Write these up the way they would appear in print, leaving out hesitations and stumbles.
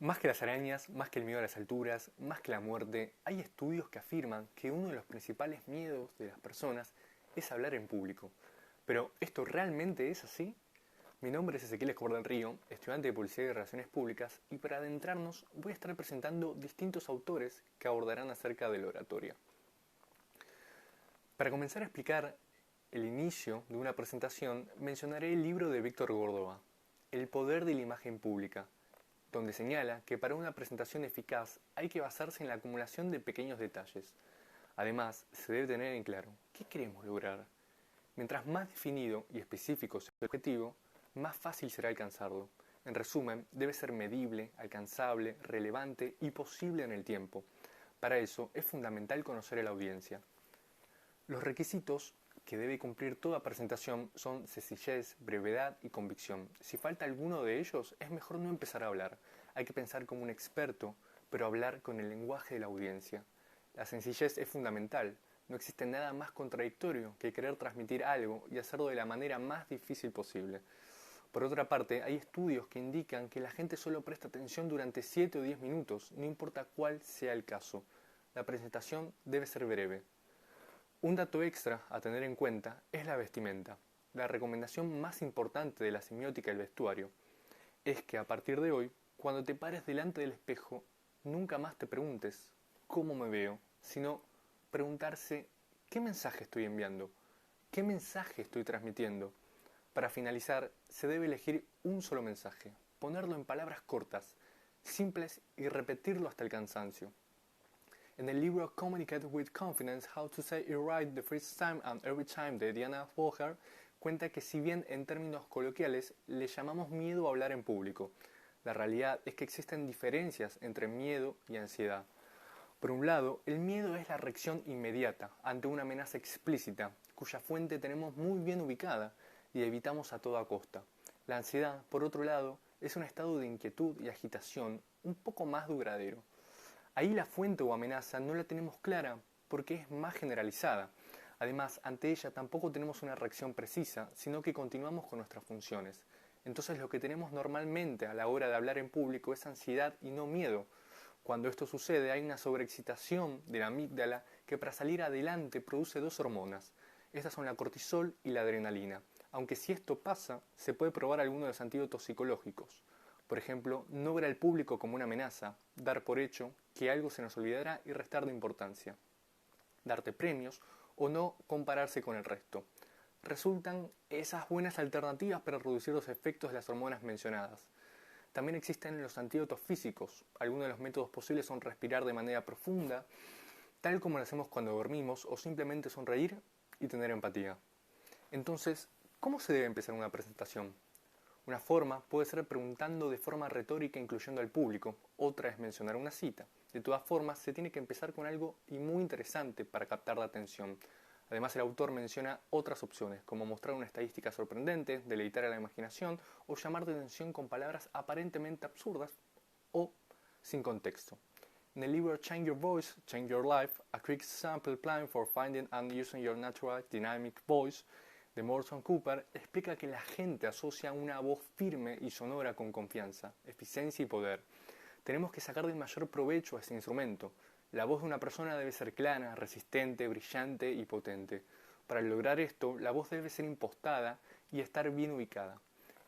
Más que las arañas, más que el miedo a las alturas, más que la muerte, hay estudios que afirman que uno de los principales miedos de las personas es hablar en público. Pero, ¿esto realmente es así? Mi nombre es Ezequiel Escobar del Río, estudiante de Publicidad y Relaciones Públicas, y para adentrarnos voy a estar presentando distintos autores que abordarán acerca de la oratoria. Para comenzar a explicar el inicio de una presentación, mencionaré el libro de Víctor Córdoba, El poder de la imagen pública, donde señala que para una presentación eficaz hay que basarse en la acumulación de pequeños detalles. Además, se debe tener en claro qué queremos lograr. Mientras más definido y específico sea el objetivo, más fácil será alcanzarlo. En resumen, debe ser medible, alcanzable, relevante y posible en el tiempo. Para eso es fundamental conocer a la audiencia. Los requisitos que debe cumplir toda presentación son sencillez, brevedad y convicción. Si falta alguno de ellos, es mejor no empezar a hablar. Hay que pensar como un experto, pero hablar con el lenguaje de la audiencia. La sencillez es fundamental. No existe nada más contradictorio que querer transmitir algo y hacerlo de la manera más difícil posible. Por otra parte, hay estudios que indican que la gente solo presta atención durante 7 o 10 minutos, no importa cuál sea el caso. La presentación debe ser breve. Un dato extra a tener en cuenta es la vestimenta. La recomendación más importante de la semiótica del vestuario es que a partir de hoy, cuando te pares delante del espejo, nunca más te preguntes ¿cómo me veo?, sino preguntarse ¿qué mensaje estoy enviando? ¿Qué mensaje estoy transmitiendo? Para finalizar, se debe elegir un solo mensaje, ponerlo en palabras cortas, simples y repetirlo hasta el cansancio. En el libro Communicate with Confidence, How to Say It Right the First Time and Every Time de Diana Boher, cuenta que si bien en términos coloquiales le llamamos miedo a hablar en público, la realidad es que existen diferencias entre miedo y ansiedad. Por un lado, el miedo es la reacción inmediata ante una amenaza explícita, cuya fuente tenemos muy bien ubicada y evitamos a toda costa. La ansiedad, por otro lado, es un estado de inquietud y agitación un poco más duradero. Ahí la fuente o amenaza no la tenemos clara porque es más generalizada. Además, ante ella tampoco tenemos una reacción precisa, sino que continuamos con nuestras funciones. Entonces lo que tenemos normalmente a la hora de hablar en público es ansiedad y no miedo. Cuando esto sucede hay una sobreexcitación de la amígdala que para salir adelante produce dos hormonas. Estas son la cortisol y la adrenalina. Aunque si esto pasa, se puede probar alguno de los antídotos psicológicos. Por ejemplo, no ver al público como una amenaza, dar por hecho que algo se nos olvidará y restar de importancia, darte premios o no compararse con el resto. Resultan esas buenas alternativas para reducir los efectos de las hormonas mencionadas. También existen los antídotos físicos. Algunos de los métodos posibles son respirar de manera profunda, tal como lo hacemos cuando dormimos, o simplemente sonreír y tener empatía. Entonces, ¿cómo se debe empezar una presentación? Una forma puede ser preguntando de forma retórica incluyendo al público, otra es mencionar una cita. De todas formas, se tiene que empezar con algo y muy interesante para captar la atención. Además, el autor menciona otras opciones, como mostrar una estadística sorprendente, deleitar a la imaginación o llamar la atención con palabras aparentemente absurdas o sin contexto. En el libro Change Your Voice, Change Your Life, A Quick Sample Plan for Finding and Using Your Natural Dynamic Voice, de Morton Cooper, explica que la gente asocia una voz firme y sonora con confianza, eficiencia y poder. Tenemos que sacar del mayor provecho a este instrumento. La voz de una persona debe ser clara, resistente, brillante y potente. Para lograr esto, la voz debe ser impostada y estar bien ubicada.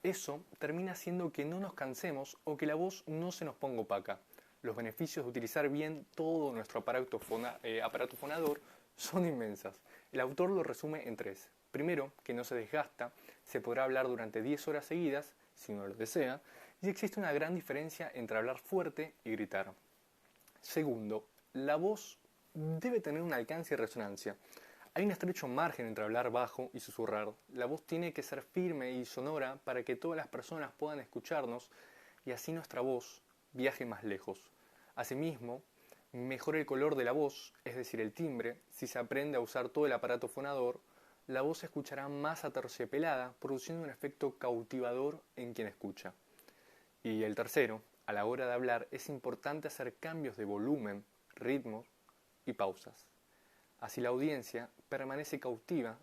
Eso termina haciendo que no nos cansemos o que la voz no se nos ponga opaca. Los beneficios de utilizar bien todo nuestro aparato fonador son inmensas. El autor lo resume en tres. Primero, que no se desgasta, se podrá hablar durante 10 horas seguidas, si uno lo desea, y existe una gran diferencia entre hablar fuerte y gritar. Segundo, la voz debe tener un alcance y resonancia. Hay un estrecho margen entre hablar bajo y susurrar. La voz tiene que ser firme y sonora para que todas las personas puedan escucharnos y así nuestra voz viaje más lejos. Asimismo, mejora el color de la voz, es decir, el timbre. Si se aprende a usar todo el aparato fonador, la voz se escuchará más aterciopelada, produciendo un efecto cautivador en quien escucha. Y el tercero, a la hora de hablar es importante hacer cambios de volumen, ritmo y pausas. Así la audiencia permanece cautiva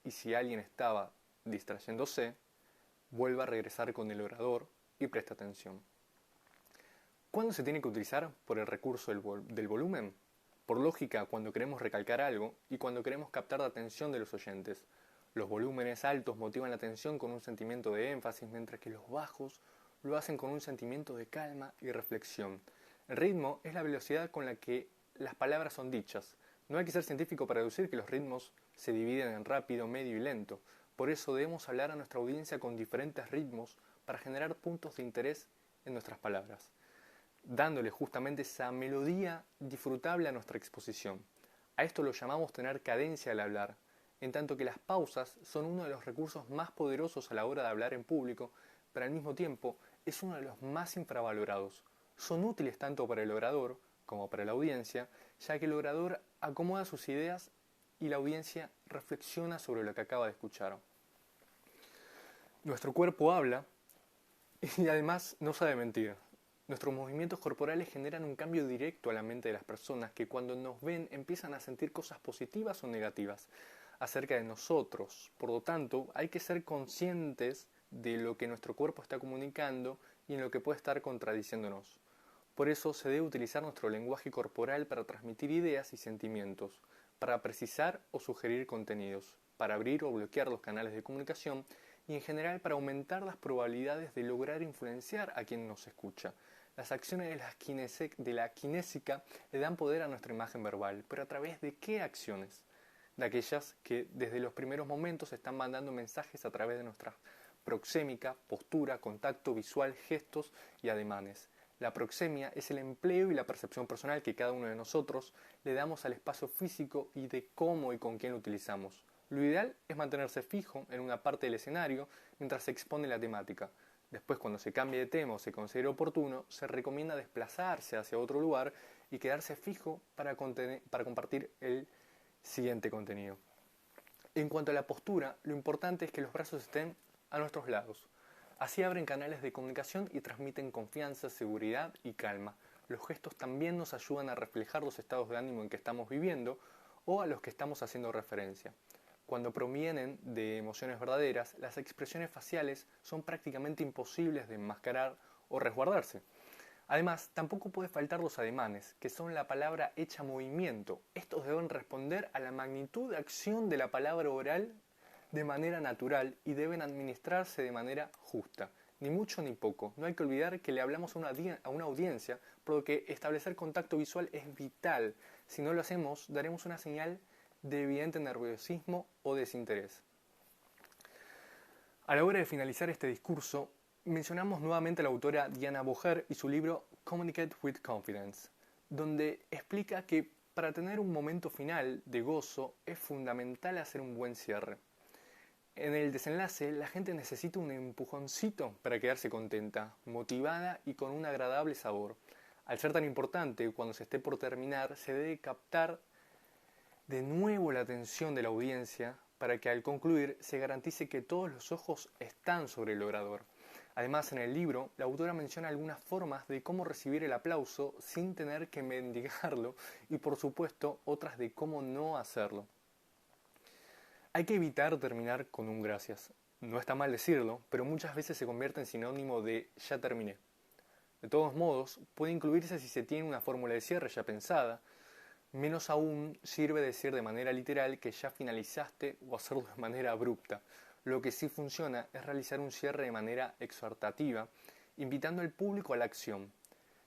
y si alguien estaba distrayéndose, vuelve a regresar con el orador y presta atención. ¿Cuándo se tiene que utilizar por el recurso del volumen? Por lógica, cuando queremos recalcar algo y cuando queremos captar la atención de los oyentes. Los volúmenes altos motivan la atención con un sentimiento de énfasis, mientras que los bajos lo hacen con un sentimiento de calma y reflexión. El ritmo es la velocidad con la que las palabras son dichas. No hay que ser científico para deducir que los ritmos se dividen en rápido, medio y lento. Por eso debemos hablar a nuestra audiencia con diferentes ritmos para generar puntos de interés en nuestras palabras, dándole justamente esa melodía disfrutable a nuestra exposición. A esto lo llamamos tener cadencia al hablar, en tanto que las pausas son uno de los recursos más poderosos a la hora de hablar en público, pero al mismo tiempo es uno de los más infravalorados. Son útiles tanto para el orador como para la audiencia, ya que el orador acomoda sus ideas y la audiencia reflexiona sobre lo que acaba de escuchar. Nuestro cuerpo habla y además no sabe mentir. Nuestros movimientos corporales generan un cambio directo a la mente de las personas que cuando nos ven empiezan a sentir cosas positivas o negativas acerca de nosotros. Por lo tanto, hay que ser conscientes de lo que nuestro cuerpo está comunicando y en lo que puede estar contradiciéndonos. Por eso se debe utilizar nuestro lenguaje corporal para transmitir ideas y sentimientos, para precisar o sugerir contenidos, para abrir o bloquear los canales de comunicación y en general para aumentar las probabilidades de lograr influenciar a quien nos escucha. Las acciones de la kinésica le dan poder a nuestra imagen verbal, pero ¿a través de qué acciones? De aquellas que desde los primeros momentos están mandando mensajes a través de nuestra proxémica, postura, contacto visual, gestos y ademanes. La proxemia es el empleo y la percepción personal que cada uno de nosotros le damos al espacio físico y de cómo y con quién lo utilizamos. Lo ideal es mantenerse fijo en una parte del escenario mientras se expone la temática. Después, cuando se cambie de tema o se considere oportuno, se recomienda desplazarse hacia otro lugar y quedarse fijo para compartir el siguiente contenido. En cuanto a la postura, lo importante es que los brazos estén a nuestros lados. Así abren canales de comunicación y transmiten confianza, seguridad y calma. Los gestos también nos ayudan a reflejar los estados de ánimo en que estamos viviendo o a los que estamos haciendo referencia. Cuando provienen de emociones verdaderas, las expresiones faciales son prácticamente imposibles de enmascarar o resguardarse. Además, tampoco puede faltar los ademanes, que son la palabra hecha movimiento. Estos deben responder a la magnitud de acción de la palabra oral de manera natural y deben administrarse de manera justa. Ni mucho ni poco. No hay que olvidar que le hablamos a una audiencia, por lo que establecer contacto visual es vital. Si no lo hacemos, daremos una señal de evidente nerviosismo o desinterés. A la hora de finalizar este discurso, mencionamos nuevamente a la autora Diana Bojer y su libro Communicate with Confidence, donde explica que para tener un momento final de gozo es fundamental hacer un buen cierre. En el desenlace, la gente necesita un empujoncito para quedarse contenta, motivada y con un agradable sabor. Al ser tan importante, cuando se esté por terminar, se debe captar de nuevo la atención de la audiencia para que al concluir se garantice que todos los ojos están sobre el orador. Además, en el libro, la autora menciona algunas formas de cómo recibir el aplauso sin tener que mendigarlo y, por supuesto, otras de cómo no hacerlo. Hay que evitar terminar con un gracias. No está mal decirlo, pero muchas veces se convierte en sinónimo de ya terminé. De todos modos, puede incluirse si se tiene una fórmula de cierre ya pensada. Menos aún sirve decir de manera literal que ya finalizaste o hacerlo de manera abrupta. Lo que sí funciona es realizar un cierre de manera exhortativa, invitando al público a la acción.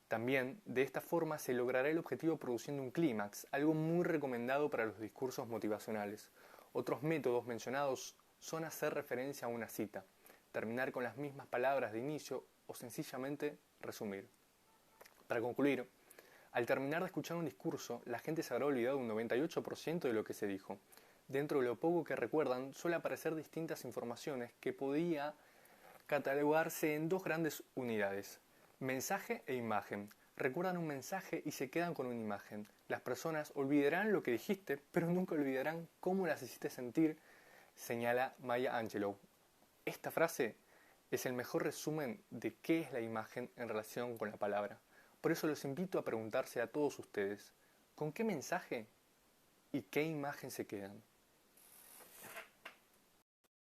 También, de esta forma, se logrará el objetivo produciendo un clímax, algo muy recomendado para los discursos motivacionales. Otros métodos mencionados son hacer referencia a una cita, terminar con las mismas palabras de inicio o sencillamente resumir. Para concluir, al terminar de escuchar un discurso, la gente se habrá olvidado un 98% de lo que se dijo. Dentro de lo poco que recuerdan, suele aparecer distintas informaciones que podía catalogarse en dos grandes unidades: mensaje e imagen. Recuerdan un mensaje y se quedan con una imagen. Las personas olvidarán lo que dijiste, pero nunca olvidarán cómo las hiciste sentir, señala Maya Angelou. Esta frase es el mejor resumen de qué es la imagen en relación con la palabra. Por eso los invito a preguntarse a todos ustedes, ¿con qué mensaje y qué imagen se quedan?